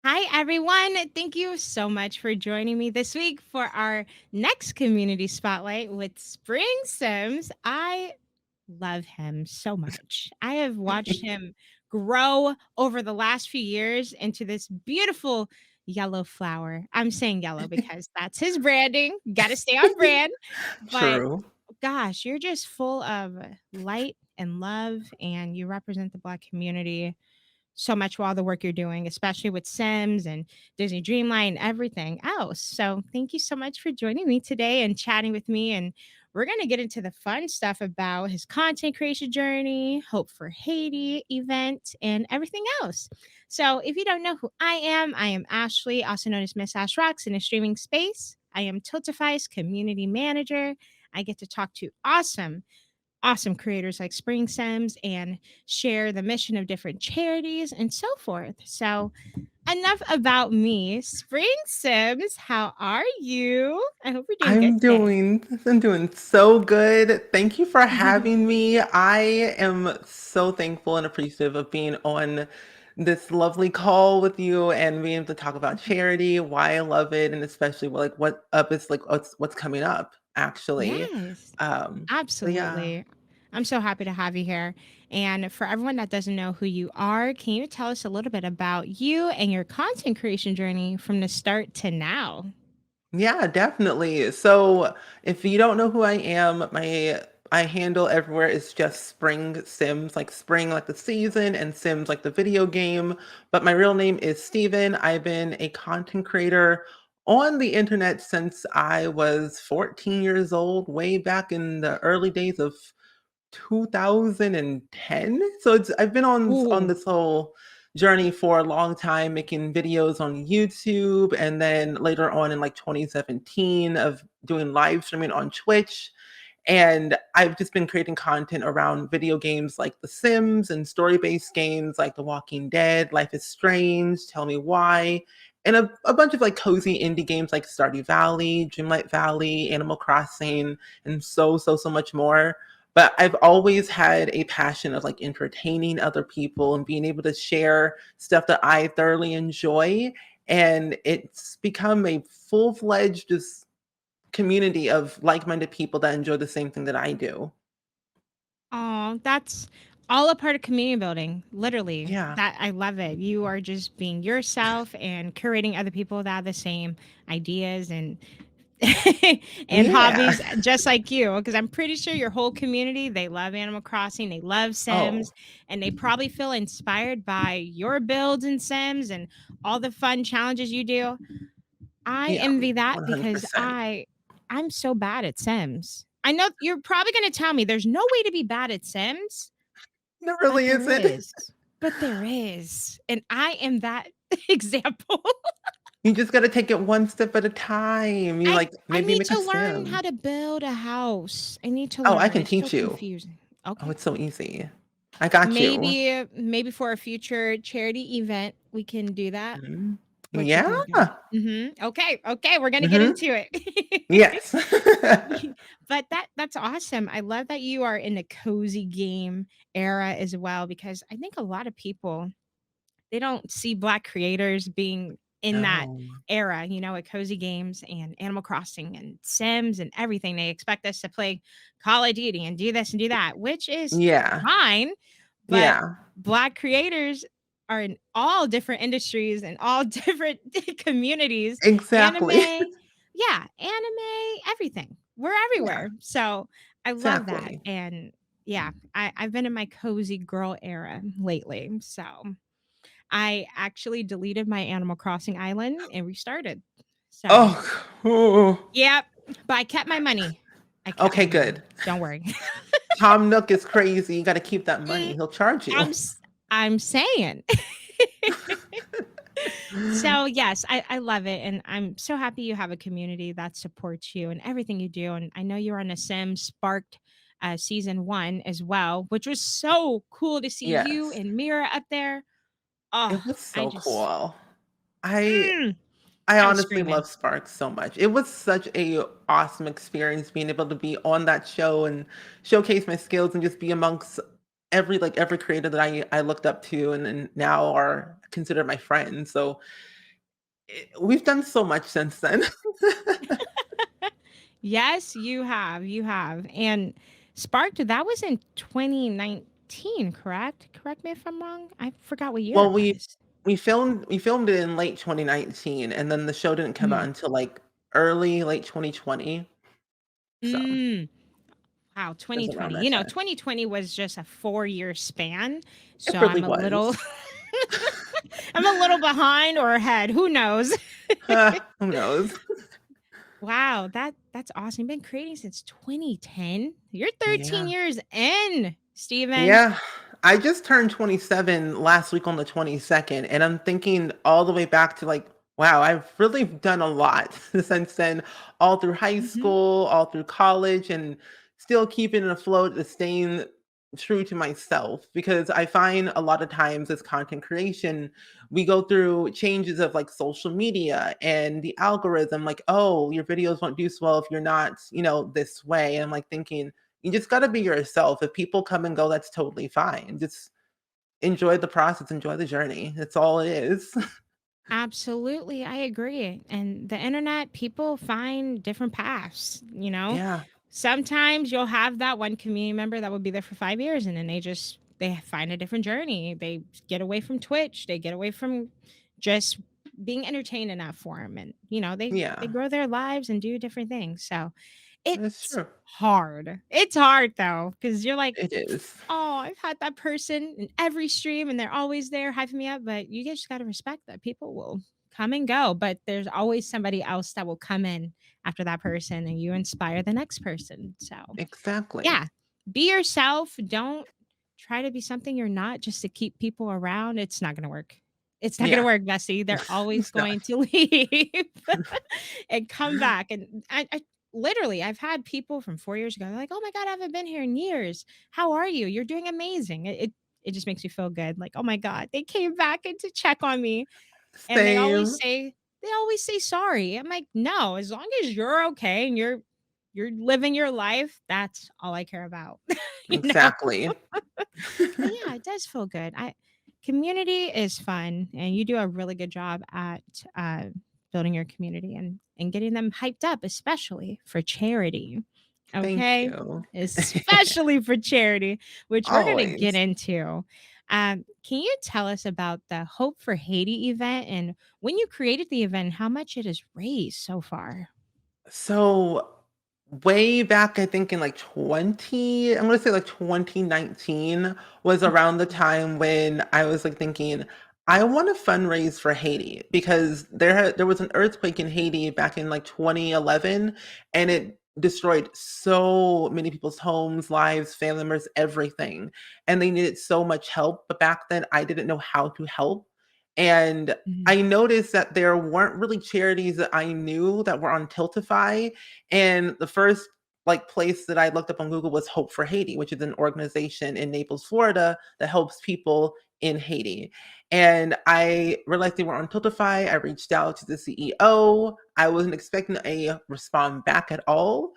Hi, everyone. Thank you so much for joining me this week for our next community spotlight with Spring Sims. I love him so much. I have watched him grow over the last few years into this beautiful yellow flower. I'm saying yellow because that's his branding. Got to stay on brand. But True. gosh, you're just full of light and love, and you represent the Black community so much for all the work you're doing, especially with Sims and Disney Dreamlight and everything else. So, thank you so much for joining me today and chatting with me. And we're going to get into the fun stuff about his content creation journey, Hope for Haiti event, and everything else. So, if you don't know who I am Ashley, also known as Miss Ash Rocks in a streaming space. I am Tiltify's community manager. I get to talk to awesome creators like SpringSims and share the mission of different charities and so forth. So, enough about me. SpringSims, how are you? I hope you're doing good today. I'm doing so good. Thank you for Mhm. having me. I am so thankful and appreciative of being on this lovely call with you and being able to talk about charity, why I love it, and especially like what up is like what's coming up actually. Yes, Um, so yeah. absolutely. I'm so happy to have you here. And for everyone that doesn't know who you are, can you tell us a little bit about you and your content creation journey from the start to now? Yeah, definitely. So if you don't know who I am, my handle everywhere is just Spring Sims, like spring like the season and Sims like the video game. But my real name is Steven. I've been a content creator on the internet since I was 14 years old, way back in the early days of 2010. So I've been on Ooh. this whole journey for a long time, making videos on YouTube, and then later on in like 2017 of doing live streaming on Twitch. And I've just been creating content around video games like The Sims and story-based games like The Walking Dead, Life is Strange, Tell Me Why, and a bunch of like cozy indie games like Stardew Valley, Dreamlight Valley, Animal Crossing, and so much more. But I've always had a passion of like entertaining other people and being able to share stuff that I thoroughly enjoy. And it's become a full-fledged just community of like-minded people that enjoy the same thing that I do. Oh, that's all a part of community building, literally. Yeah. That I love it. You are just being yourself and curating other people that have the same ideas and and Yeah. hobbies just like you because I'm pretty sure your whole community, they love Animal Crossing, they love Sims, Oh, and they probably feel inspired by your builds in Sims and all the fun challenges you do. I yeah, envy that because 100%. I'm so bad at Sims. I know you're probably gonna tell me there's no way to be bad at Sims, There but really there isn't. is. But there is. And I am that example. You just gotta take it one step at a time. You I like, I maybe need make a to learn how sim. to build a house. I need to Oh, I learn. can It's so teach you. confusing. Oh, Okay. it's so easy. I got you. Maybe for a future charity event, we can do that. Mhm. What you Yeah. think? Okay, okay, we're gonna get Mhm. into it. Yes. But that's awesome. I love that you are in the cozy game era as well because I think a lot of people they don't see Black creators being in that No. era, with cozy games and Animal Crossing and Sims and everything. They expect us to play Call of Duty and do this and do that, which is Yeah. fine. But Yeah. Black creators are in all different industries and all different communities. Anime, Exactly. yeah, anime, everything. We're Yeah, everywhere. So I love that. exactly. And yeah, I've been in my cozy girl era lately. So I actually deleted my Animal Crossing island and restarted. So, Oh, ooh. yep, but I kept my money. I kept Okay, my money. good. Don't worry. Tom Nook is crazy. You gotta keep that money. Mm, He'll charge you. I'm I'm saying. So, yes, I love it, and I'm so happy you have a community that supports you and everything you do, and I know you're on The Sims Sparked, season 1 as well, which was so cool to see you Yes. and Mira up there. Oh, It was I so just cool. I mm, I I was honestly screaming. love Sparks so much. It was such a awesome experience being able to be on that show and showcase my skills and just be amongst every creator that I looked up to and now are considered my friends. So we've done so much since then. Yes, you have. You have. And Sparked, that was in 2019, correct? Correct me if I'm wrong. I forgot what year Well, it was. we filmed it in late 2019, and then the show didn't come out Mhm. until like early late 2020. So Mm. Wow, it was around 2020. that time. 2020 was just a 4-year span. It So really I'm a little was. I'm a little behind or ahead. Who knows? Who knows? Wow, that's awesome. You've been creating since 2010. You're 13 Yeah. years in, Steven. Yeah. I just turned 27 last week on the 22nd, and I'm thinking all the way back to like, wow, I've really done a lot since then, all through high Mhm. school, all through college, and still keeping it afloat, staying true to myself. Because I find a lot of times as content creation, we go through changes of like social media and the algorithm, like, oh, your videos won't do so well if you're not, this way. And I'm like thinking, you just gotta be yourself. If people come and go, that's totally fine. Just enjoy the process, enjoy the journey. That's all it is. Absolutely, I agree. And the internet, people find different paths. Yeah, Sometimes you'll have that one community member that will be there for 5 years and then they find a different journey. They get away from Twitch, they get away from just being entertained enough for them and they yeah, grow their lives and do different things. So, that's it's true. hard. It's hard though cuz you're like, It is. "Oh, I've had that person in every stream and they're always there hyping me up," but you just got to respect that people will come and go, but there's always somebody else that will come in after that person and you inspire the next person. So, Exactly. yeah, be yourself. Don't try to be something you're not just to keep people around. It's not going to work. It's not going to Yeah. work, Bessie. They're always It's not. going to leave and come back. And I literally, I've had people from 4 years ago. They're like, "Oh my god, I haven't been here in years. How are you? You're doing amazing." It just makes me feel good. Like, oh my god, they came back and to check on me, and Same. they always say sorry. I'm like, no, as long as you're okay and you're living your life, that's all I care about. you know? Exactly. But yeah, it does feel good. I Community is fun and you do a really good job at building your community and getting them hyped up, especially for charity. Thank Okay? you. Especially for charity, which we're going to get Always. into. Can you tell us about the Hope for Haiti event and when you created the event, how much it has raised so far? So, way back, I think in like I'm gonna say like 2019 was around the time when I was like thinking, I want to fundraise for Haiti because there was an earthquake in Haiti back in like 2011, and it destroyed so many people's homes, lives, family members, everything. And they needed so much help. But back then I didn't know how to help. And Mhm. I noticed that there weren't really charities that I knew that were on Tiltify, and the first like place that I looked up on Google was Hope for Haiti, which is an organization in Naples, Florida that helps people in Haiti. And I realized they were on Tiltify. I reached out to the CEO. I wasn't expecting a response back at all.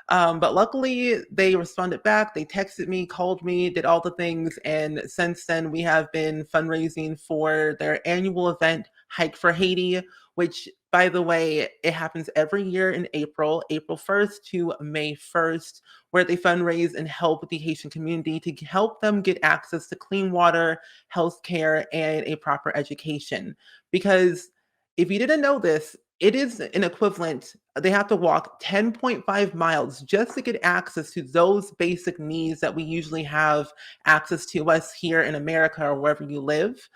But luckily, they responded back. They texted me, called me, did all the things. And since then, we have been fundraising for their annual event, Hike for Haiti, which, by the way, it happens every year in April 1st to May 1st, where they fundraise and help the Haitian community to help them get access to clean water, healthcare, and a proper education. Because if you didn't know this, it is an equivalent. They have to walk 10.5 miles just to get access to those basic needs that we usually have access to us here in America or wherever you live.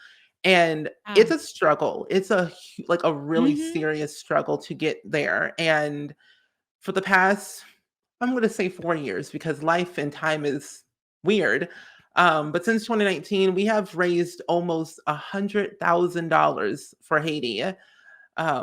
And it's Ah. a struggle. It's like a really Mhm. serious struggle to get there. And for the past, I'm going to say 4 years because life and time is weird. But since 2019, we have raised almost $100,000 for Haiti,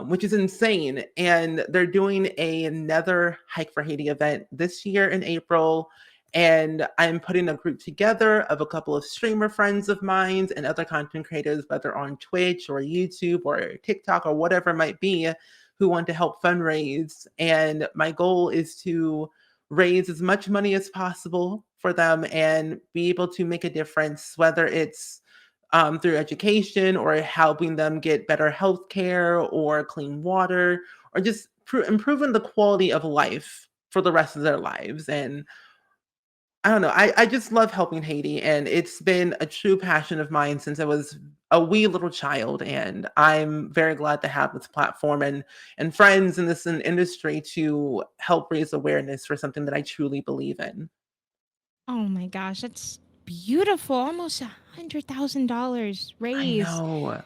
which is insane. And they're doing another Hike for Haiti event this year in April. And I'm putting a group together of a couple of streamer friends of mine and other content creators, whether on Twitch or YouTube or TikTok or whatever it might be, who want to help fundraise. And my goal is to raise as much money as possible for them and be able to make a difference, whether it's through education or helping them get better health care or clean water or just improving the quality of life for the rest of their lives. And I don't know. I just love helping Haiti, and it's been a true passion of mine since I was a wee little child. And I'm very glad to have this platform and friends in this industry to help raise awareness for something that I truly believe in. Oh my gosh, that's beautiful. Almost $100,000 I raised. know.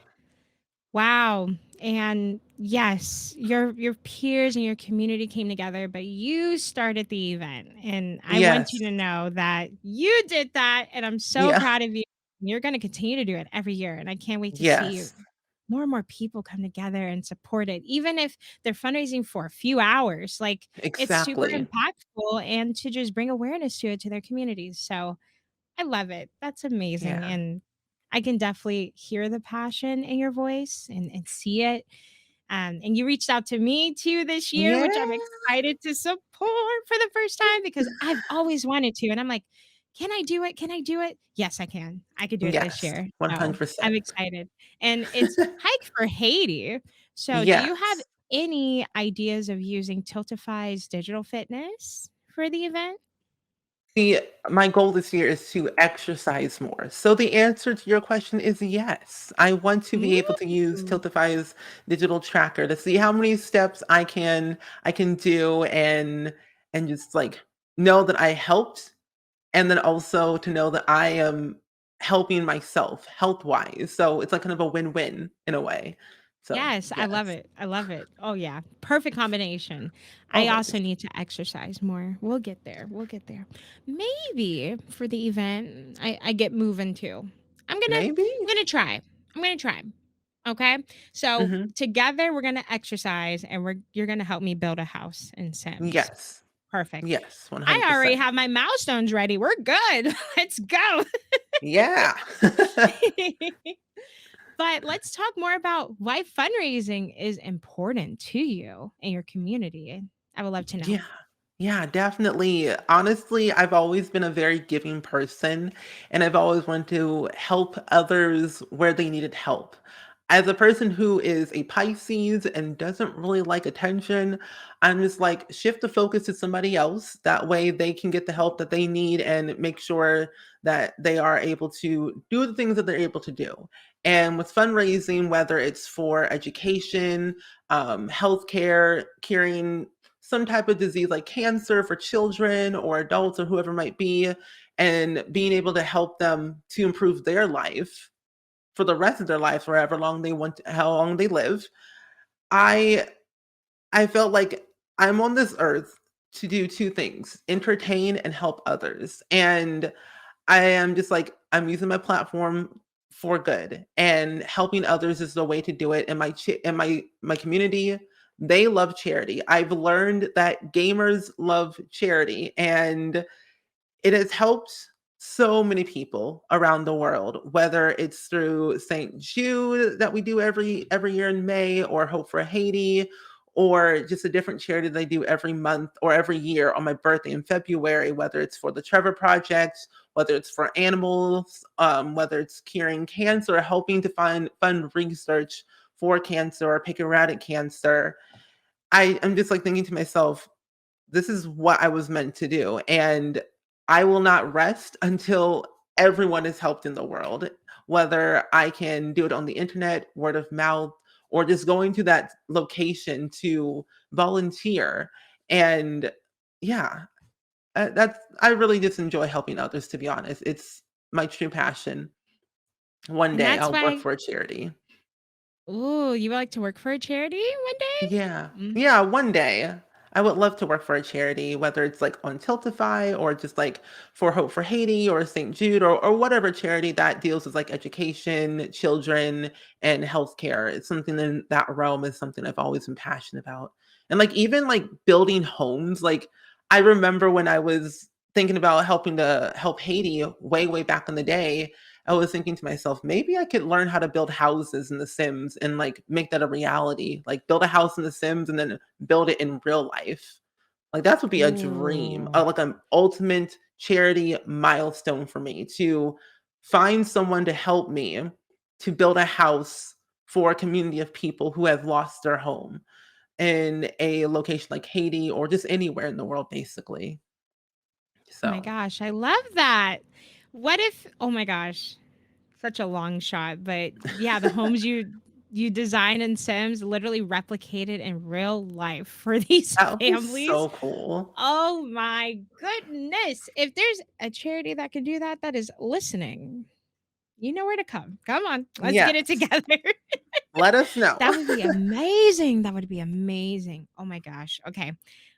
Wow. And yes, your peers and your community came together, but you started the event. And I want you Yes. to know that you did that. And I'm so Yeah. proud of you. You're going to continue to do it every year. And I can't wait to see Yes. more and more people come together and support it, even if they're fundraising for a few hours. Like, it's super Exactly. impactful and to just bring awareness to it to their communities. So I love it. That's amazing. Yeah. And I can definitely hear the passion in your voice and see it. And you reached out to me too this year, Yeah. which I'm excited to support for the first time because I've always wanted to. And I'm like, can I do it? Can I do it? Yes, I can. I could do it this Yes. year. So 100%. I'm excited. And it's Hike for Haiti. So do you have Yes. any ideas of using Tiltify's digital fitness for the event? See, my goal this year is to exercise more. So the answer to your question is yes. I want to be able to use Ooh. Tiltify's digital tracker to see how many steps I can do and just like know that I helped and then also to know that I am helping myself health-wise. So it's like kind of a win-win in a way. So, Yes, I love yes. it. I love it. Oh, yeah. Perfect combination. I also Always. need to exercise more. We'll get there. We'll get there. Maybe for the event, I get moving too. Maybe. I'm gonna try. I'm gonna try. Okay. So Mhm. together we're gonna exercise and you're gonna help me build a house in Sims. Yes. Perfect. Yes, I already 100%. have my milestones ready. We're good. Let's go. Yeah. But let's talk more about why fundraising is important to you and your community. I would love to know. Yeah. Yeah, definitely. Honestly, I've always been a very giving person, and I've always wanted to help others where they needed help. As a person who is a Pisces and doesn't really like attention, I'm just like, shift the focus to somebody else. That way they can get the help that they need and make sure that they are able to do the things that they're able to do. And with fundraising, whether it's for education, healthcare, curing some type of disease like cancer for children or adults or whoever might be, and being able to help them to improve their life for the rest of their life, however long they want, how long they live. I I felt like I'm on this earth to do two things: entertain and help others. And I am just like, I'm using my platform for good, and helping others is the way to do it. And my community, they love charity. I've learned that gamers love charity, and it has helped so many people around the world, whether it's through St. Jude that we do every year in May, or Hope for Haiti, or just a different charity they do every month or every year on my birthday in February, whether it's for the Trevor Project, whether it's for animals, whether it's curing cancer, or helping to fund research for cancer or pancreatic cancer. I am just like thinking to myself, this is what I was meant to do. And I will not rest until everyone is helped in the world, whether I can do it on the internet, word of mouth, or just going to that location to volunteer. And yeah, I really just enjoy helping others, to be honest. It's my true passion. One And day that's I'll work why, for a charity. ooh, you would like to work for a charity one Yeah. day? Mm. Yeah, one day. I would love to work for a charity, whether it's like on Tiltify or just like for Hope for Haiti or St. Jude, or whatever charity that deals with like education, children, and healthcare. It's something in that realm is something I've always been passionate about. And like even like building homes, like I remember when I was thinking about helping to help Haiti way back in the day, I was thinking to myself, maybe I could learn how to build houses in The Sims and like make that a reality. Like build a house in The Sims and then build it in real life. Like, that would be a dream, Ooh. like, an ultimate charity milestone for me to find someone to help me to build a house for a community of people who have lost their home in a location like Haiti or just anywhere in the world, basically. Oh my So, gosh, I love that. What if oh my gosh, such a long shot, but yeah, the homes you design in Sims literally replicated in real life for these that would be families. so cool. Oh my goodness. If there's a charity that can do that, that is listening. You know where to come. Come on, let's get it Yes. together. Let us know. That would be amazing. That would be amazing. Oh my gosh. Okay.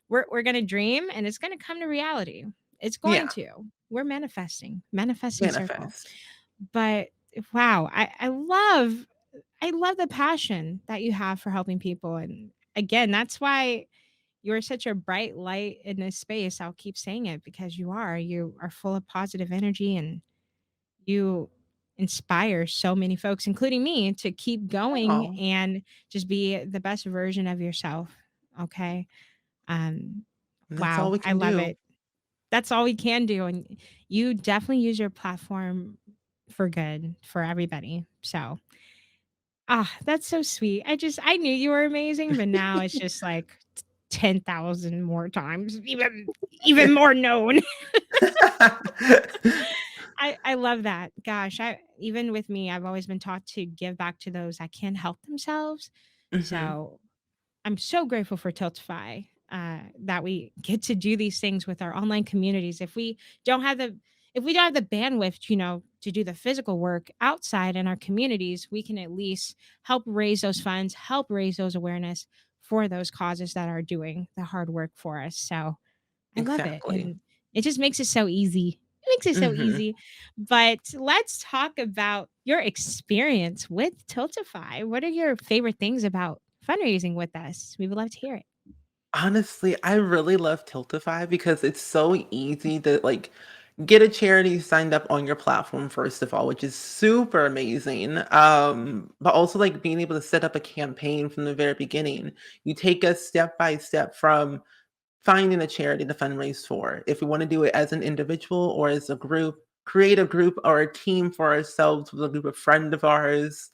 We're gonna dream and it's gonna come to reality. It's going Yeah, to. We're manifesting. Manifesting circle. manifest. But wow, I love the passion that you have for helping people. And again, that's why you're such a bright light in this space. I'll keep saying it because you are. You are full of positive energy and you inspire so many folks, including me, to keep going Oh, and just be the best version of yourself. Okay. Um, and that's all wow, we I can love do. it. That's all we can do. And you definitely use your platform for good for everybody. So that's so sweet. I knew you were amazing, but now it's just like 10,000 more times, even more known. I love that. Gosh, I even with me, I've always been taught to give back to those that can't help themselves. Mhm. So I'm so grateful for Tiltify, that we get to do these things with our online communities. Don't have the if we don't have the bandwidth, to do the physical work outside in our communities, we can at least help raise those funds, help raise those awareness for those causes that are doing the hard work for us. So I love it. Exactly. And it just makes it so easy. It makes it so Mhm. easy. But let's talk about your experience with Tiltify. What are your favorite things about fundraising with us? We would love to hear it. Honestly, I really love Tiltify because it's so easy to like get a charity signed up on your platform, first of all, which is super amazing. But also like being able to set up a campaign from the very beginning. You take us step by step from finding a charity to fundraise for. If we want to do it as an individual or as a group, create a group or a team for ourselves with a group of friends of ours,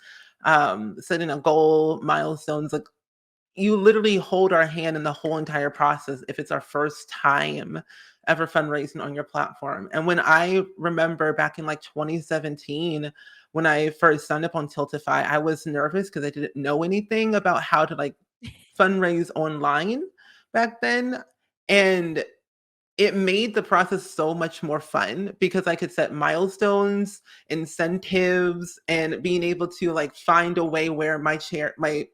setting a goal, milestones, like you literally hold our hand in the whole entire process if it's our first time ever fundraising on your platform. And when I remember back in like 2017, when I first signed up on Tiltify, I was nervous because I didn't know anything about how to like fundraise online back then. And it made the process so much more fun because I could set milestones, incentives, and being able to like find a way where my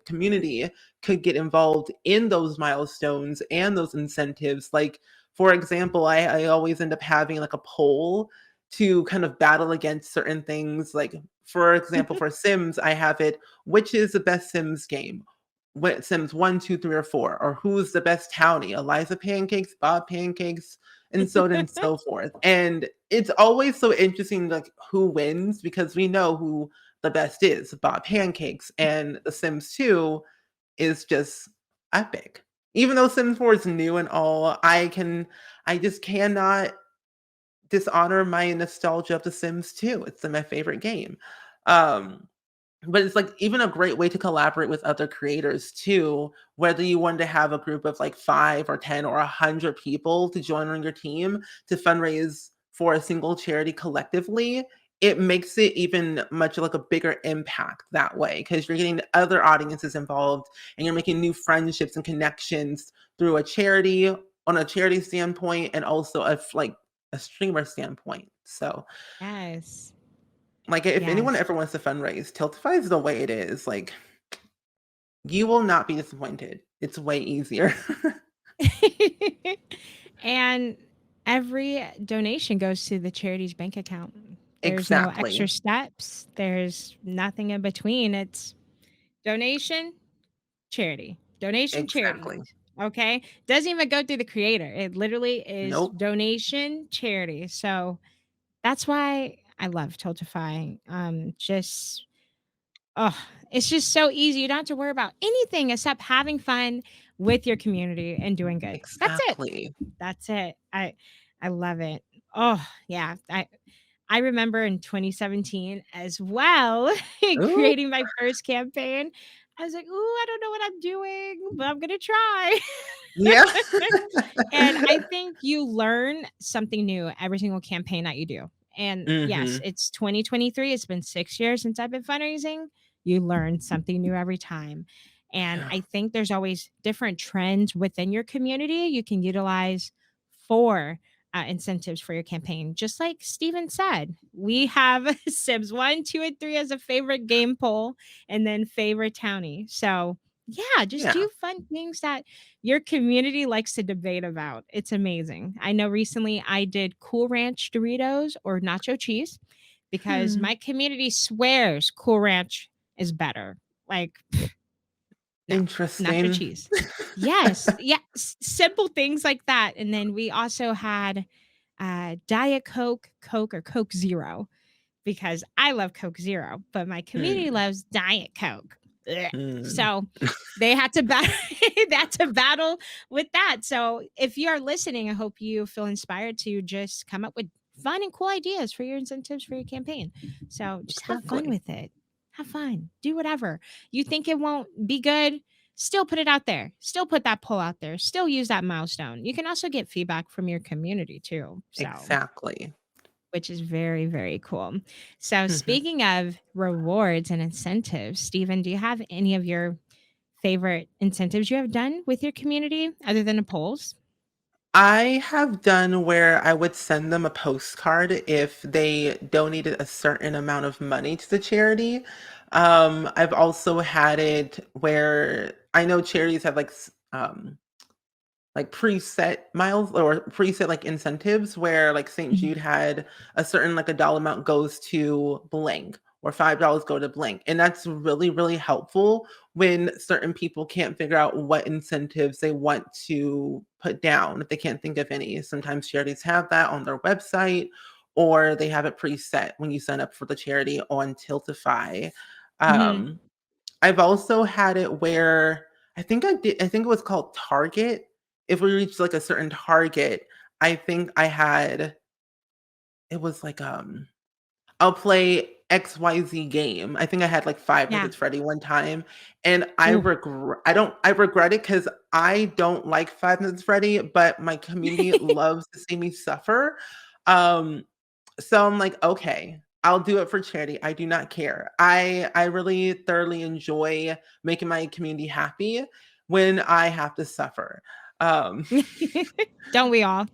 community could get involved in those milestones and those incentives. Like, for example, I always end up having like a poll to kind of battle against certain things. Like, for example, for Sims, I have it, which is the best Sims game? What Sims 1, 2, 3, or 4? Or who's the best townie? Eliza Pancakes, Bob Pancakes, and so on and so forth. And it's always so interesting, like who wins, because we know who the best is, Bob Pancakes, and The Sims 2 is just epic. Even though Sims 4 is new and all, I just cannot dishonor my nostalgia of The Sims 2. It's my favorite game. Um, but it's, like, even a great way to collaborate with other creators too, whether you want to have a group of, like, 5 or 10 or 100 people to join on your team to fundraise for a single charity collectively, it makes it even much like a bigger impact that way because 'cause you're getting other audiences involved, and you're making new friendships and connections through a charity on a charity standpoint and also a streamer standpoint. So Yes. like, if anyone Yes. ever wants to fundraise, Tiltify is the way it is, like, you will not be disappointed. It's way easier. And every donation goes to the charity's bank account. There's no extra Exactly. steps. There's nothing in between. It's donation, charity. Donation, charity. Exactly. Okay? Doesn't even go through the creator. It literally is Nope. donation, charity. So that's why I love Tiltify. Just oh, it's just so easy. You don't have to worry about anything except having fun, with your community and doing good. That's it. Exactly. That's it. I love it. Oh, yeah. I remember in 2017 as well, Ooh, creating my first campaign. I was like, "Ooh, I don't know what I'm doing, but I'm gonna try." yeah. And I think you learn something new every single campaign that you do. And yes, Mhm. it's 2023. It's been 6 years since I've been fundraising. You learn something new every time. And Yeah. I think there's always different trends within your community you can utilize for incentives for your campaign. Just like Steven said, we have Sims 1, 2, and 3 as a favorite game poll and then favorite townie. So, yeah, just Yeah. do fun things that your community likes to debate about. It's amazing. I know recently I did Cool Ranch Doritos or nacho cheese because Hmm. my community swears Cool Ranch is better. Like, no, nacho Interesting. cheese. Yes. Yeah. Simple things like that. And then we also had Diet Coke, Coke, or Coke Zero because I love Coke Zero, but my community Mm, loves Diet Coke. Ugh. mm. So they had to battle they had to battle with that. So if you are listening, I hope you feel inspired to just come up with fun and cool ideas for your incentives for your campaign. So just have fun Exactly. with it. Have fun. Do whatever. You think it won't be good, still put it out there. Still put that poll out there. Still use that milestone. You can also get feedback from your community too. So Exactly. which is very, very cool. So, Mhm. speaking of rewards and incentives, Stephen, do you have any of your favorite incentives you have done with your community other than the polls? I have done where I would send them a postcard if they donated a certain amount of money to the charity. I've also had it where I know charities have like preset miles or preset like incentives where like St. Mhm. Jude had a certain like a dollar amount goes to blank or $5 go to blank. And that's really, really helpful when certain people can't figure out what incentives they want to put down if they can't think of any. Sometimes charities have that on their website or they have it preset when you sign up for the charity on Tiltify. Mhm. Um, I've also had it where I think it was called Target. If we reached, like, a certain target, I think I had it was like, I'll play XYZ game. I think I had, like, Five Nights Yeah. at Freddy one time, and Ooh. I regret it because I don't like Five Nights at Freddy, but my community loves to see me suffer. Um, so I'm like, "Okay, I'll do it for charity. I do not care." I really thoroughly enjoy making my community happy when I have to suffer. Um, Don't we all?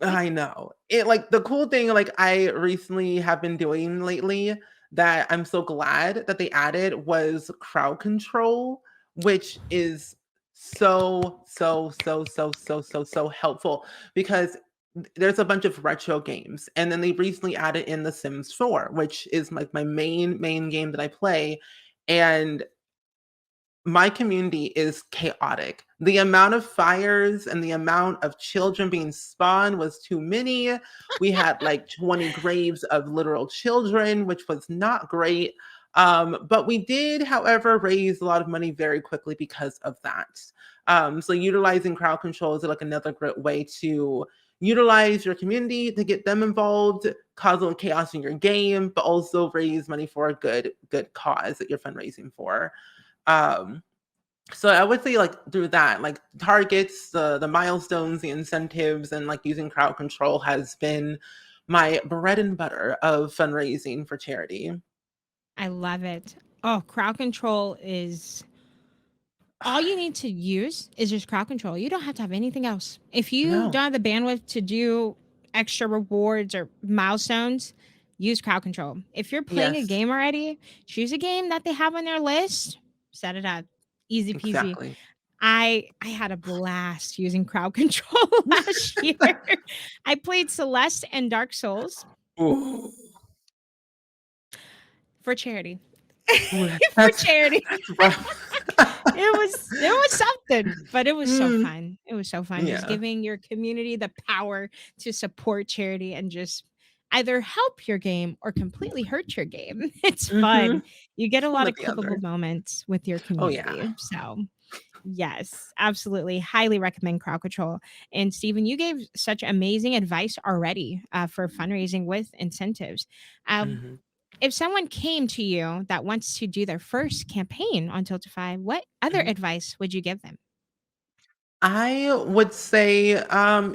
I know. It like the cool thing like I recently have been doing lately that I'm so glad that they added was crowd control, which is so helpful because there's a bunch of retro games and then they recently added in The Sims 4, which is my main game that I play. And my community is chaotic. The amount of fires and the amount of children being spawned was too many. We had like 20 graves of literal children, which was not great. But we did, however, raise a lot of money very quickly because of that. So utilizing crowd control is like another great way to utilize your community to get them involved, cause a little chaos in your game, but also raise money for a good cause that you're fundraising for. Um, so I would say like through that, like targets, the milestones, the incentives, and like using crowd control has been my bread and butter of fundraising for charity. I love it. Oh, crowd control is all you need to use is just crowd control. You don't have to have anything else. If you No. don't have the bandwidth to do extra rewards or milestones, use crowd control. If you're playing a Yes, game already, choose a game that they have on their list, set it up. Easy peasy. exactly. I had a blast using crowd control last year. I played Celeste and Dark Souls Ooh, for charity. ooh, For charity. that's rough. It was something, but it was so Mm, fun. It was so fun just yeah. giving your community the power to support charity and just either help your game or completely hurt your game. It's Hmm. fun. You get a One lot or of the clippable other. moments with your Oh yeah. community. So, Yes, absolutely. Highly recommend crowd control. And Stephen, you gave such amazing advice already for fundraising with incentives. Uh, Mhm, if someone came to you that wants to do their first campaign on Tiltify, what other mhm. advice would you give them? I would say,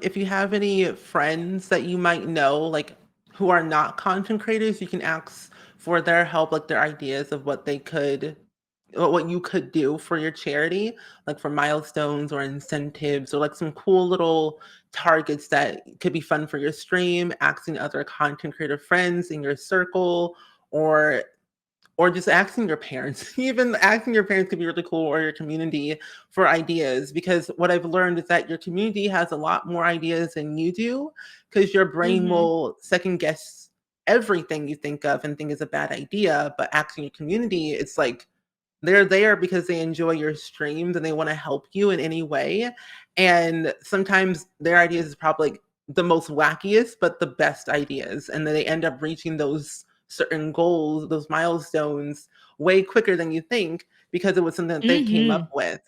if you have any friends that you might know, like who are not content creators, you can ask for their help, like their ideas of what you could do for your charity, like for milestones or incentives or like some cool little targets that could be fun for your stream, asking other content creator friends in your circle, or just asking your parents. Even asking your parents could be really cool, or your community, for ideas, because what I've learned is that your community has a lot more ideas than you do, because your brain Hmm. will second guess everything you think of and think is a bad idea. But asking your community, it's like they're there because they enjoy your streams and they want to help you in any way. And sometimes their ideas is probably like the most wackiest, but the best ideas. And then they end up reaching those certain goals, those milestones, way quicker than you think, because it was something that they came up Hmm. with.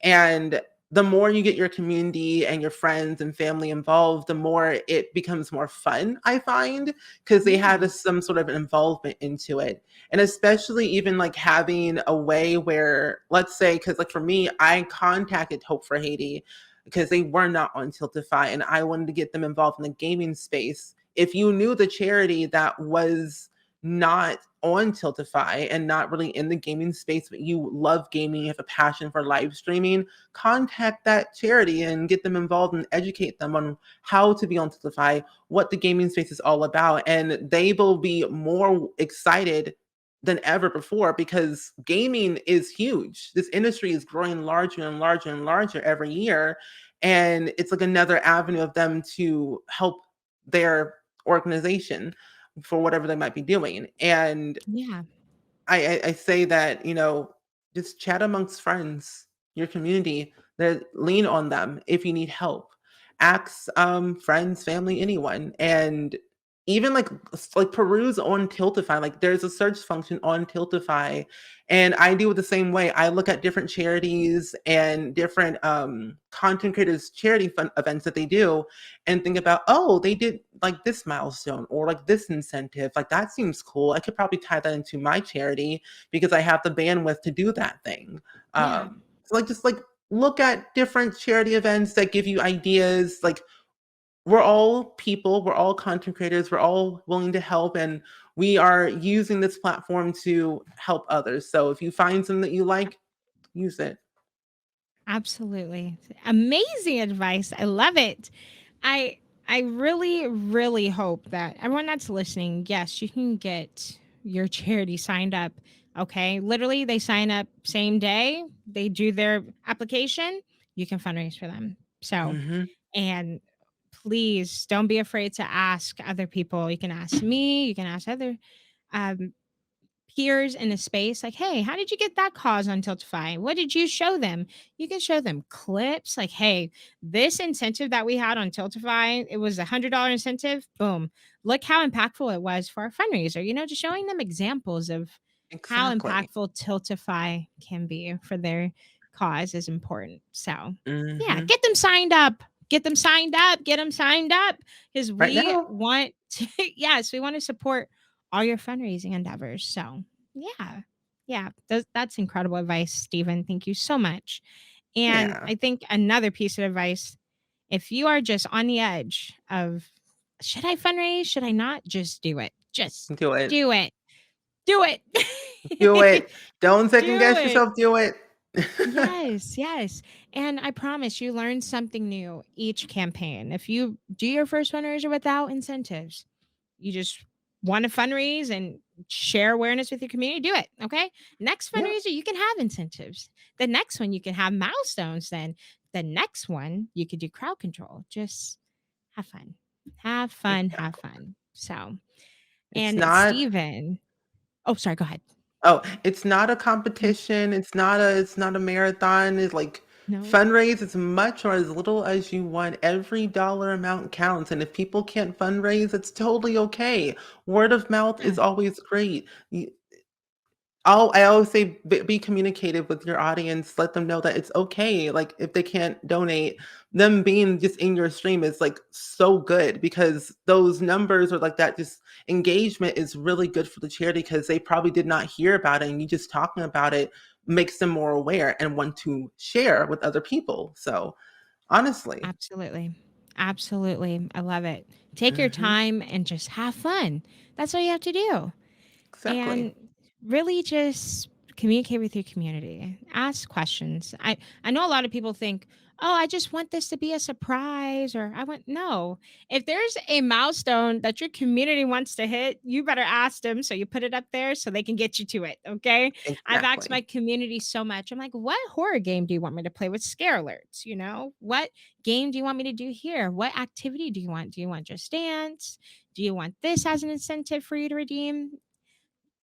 And the more you get your community and your friends and family involved, the more it becomes more fun, I find, because they have Yeah. some sort of involvement into it. And especially even like having a way where, let's say, because like for me, I contacted Hope for Haiti because they were not on Tiltify and I wanted to get them involved in the gaming space. If you knew the charity that was not on Tiltify and not really in the gaming space, but you love gaming, you have a passion for live streaming, contact that charity and get them involved and educate them on how to be on Tiltify, what the gaming space is all about. And they will be more excited than ever before, because gaming is huge. This industry is growing larger and larger and larger every year. And it's like another avenue of them to help their organization for whatever they might be doing. And Yeah. I say that, just chat amongst friends, your community, that lean on them if you need help. Ask friends, family, anyone. And even like peruse on Tiltify. Like there's a search function on Tiltify. And I do it the same way. I look at different charities and different content creators charity fun events that they do, and think about, oh, they did like this milestone or like this incentive. Like that seems cool. I could probably tie that into my charity because I have the bandwidth to do that thing. Yeah. So like just like look at different charity events that give you ideas. Like we're all people, we're all content creators, we're all willing to help, and we are using this platform to help others. So if you find something that you like, use it. Absolutely. Amazing advice. I love it. I I really really hope that everyone that's listening, yes, you can get your charity signed up. Okay? Literally they sign up same day, they do their application, you can fundraise for them. So, Hmm. and please don't be afraid to ask other people. You can ask me, you can ask other um peers in the space like, hey, how did you get that cause on Tiltify? What did you show them? You can show them clips like, hey, this incentive that we had on Tiltify, it was $100 incentive. Boom. Look how impactful it was for our fundraiser. Just showing them examples of how Exactly. impactful Tiltify can be for their cause is important. So, yeah, Hmm. get them signed up. Get them signed up. Get them signed up because Right we now. want to, yes, we want to support all your fundraising endeavors. So, yeah. Yeah, that's incredible advice, Stephen. Thank you so much. And Yeah. I think another piece of advice, if you are just on the edge of should I fundraise? Should I not? Just do it. Just Do it. do it. Do it. Do it. Don't second Do guess it. yourself. Do it. Yes, yes. And I promise you learn something new each campaign. If you do your first fundraiser without incentives, you just want to fundraise and share awareness with your community, do it. Okay. Next Yeah, fundraiser, you can have incentives. The next one, you can have milestones. Then the next one, you could do crowd control. Just have fun. Have fun. Have exactly. fun. So, It's and not Steven, oh, sorry, go ahead. it's not a Mm. competition, it's not a marathon. It's like No. fundraise as much or as little as you want. Every dollar amount counts, and if people can't fundraise, it's totally okay. Word of mouth Yeah. is always great. I always say be communicative with your audience. Let them know that it's okay. Like if they can't donate, them being just in your stream is like so good because those numbers or like that just engagement is really good for the charity because they probably did not hear about it and you just talking about it makes them more aware and want to share with other people. So honestly, Absolutely. Absolutely. I love it. Take your hmm time and just have fun. That's all you have to do. exactly, And really just communicate with your community. Ask questions. I know a lot of people think, "Oh, I just want this to be a surprise," or "I want." No. If there's a milestone that your community wants to hit, you better ask them so you put it up there so they can get you to it, okay? I've asked my exactly. community so much. I'm like, "What horror game do you want me to play with scare alerts, you know? What game do you want me to do here? What activity do you want? Do you want Just Dance? Do you want this as an incentive for you to redeem?"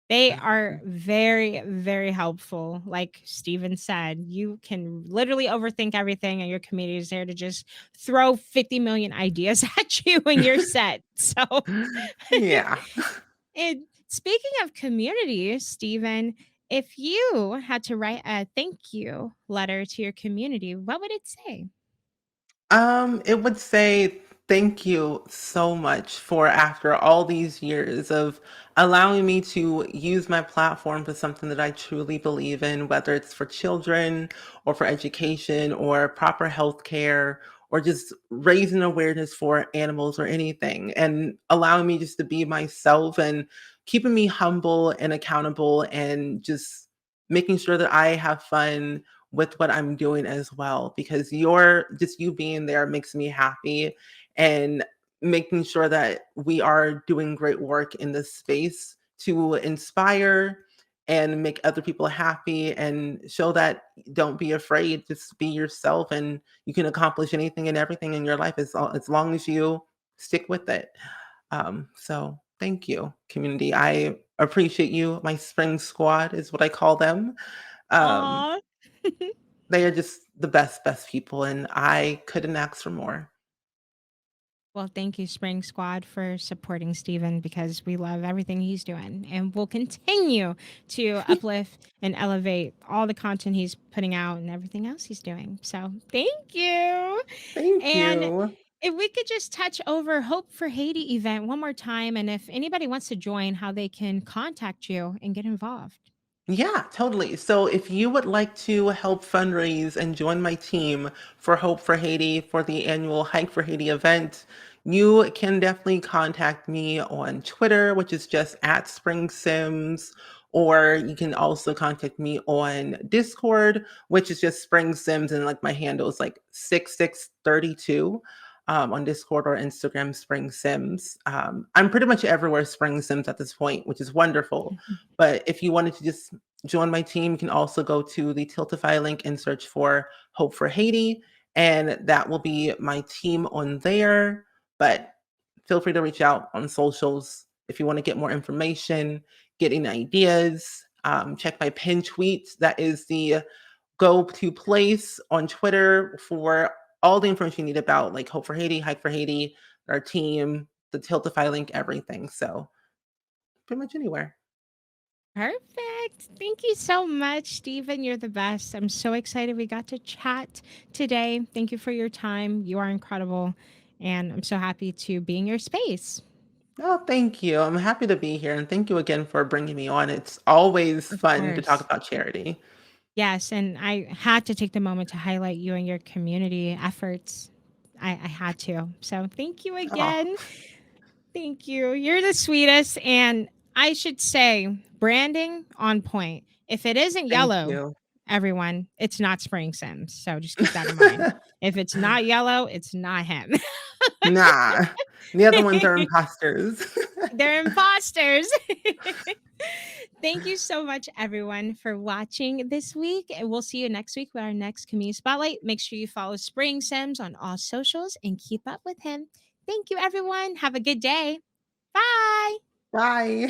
They are Mhm. very, very helpful. Like Steven said, you can literally overthink everything, and your community is there to just throw 50 million ideas at you and you're set. So, Yeah. and speaking of community, Steven, if you had to write a thank you letter to your community, what would it say? It would say, thank you so much for after all these years of allowing me to use my platform for something that I truly believe in, whether it's for children or for education or proper health care or just raising awareness for animals or anything, and allowing me just to be myself and keeping me humble and accountable and just making sure that I have fun with what I'm doing as well because you being there makes me happy and making sure that we are doing great work in this space to inspire and make other people happy and show that don't be afraid, just be yourself and you can accomplish anything and everything in your life as long as you stick with it. So thank you, community. I appreciate you. My spring squad is what I call them. Um, Aw. they are just the best people, and I couldn't ask for more. Well, thank you, Spring Squad, for supporting Steven because we love everything he's doing. And we'll continue to uplift and elevate all the content he's putting out and everything else he's doing. So thank you. Thank And you. if we could just touch over Hope for Haiti event one more time, and if anybody wants to join, how they can contact you and get involved. Yeah, totally. So if you would like to help fundraise and join my team for Hope for Haiti for the annual Hike for Haiti event, you can definitely contact me on Twitter, which is just at SpringSims, or you can also contact me on Discord, which is just SpringSims, and like my handle is like 6632 on Discord or Instagram SpringSims. I'm pretty much everywhere SpringSims at this point, which is wonderful. But if you wanted to just join my team, you can also go to the Tiltify link and search for Hope for Haiti, and that will be my team on there. But feel free to reach out on socials if you want to get more information, get any ideas. Check my pin tweet. That is the go to place on Twitter for all the information you need about like Hope for Haiti, Hike for Haiti, our team, the Tiltify link, everything. So pretty much anywhere. Perfect. Thank you so much, Stephen. You're the best. I'm so excited we got to chat today. Thank you for your time. You are incredible. And I'm so happy to be in your space. Oh, thank you. I'm happy to be here, and thank you again for bringing me on. It's always Of fun to talk course. about charity. Yes. And I had to take the moment to highlight you and your community efforts. I had to. So thank you Oh, again. Thank you. You're the sweetest. And I should say, branding on point. If it isn't thank yellow, you. everyone, it's not Spring Sims. So just keep that in mind. If it's not yellow, it's not him. Nah, the other ones are imposters. They're imposters. Thank you so much, everyone, for watching this week. And we'll see you next week with our next community spotlight. Make sure you follow Spring Sims on all socials and keep up with him. Thank you, everyone. Have a good day. Bye. Bye.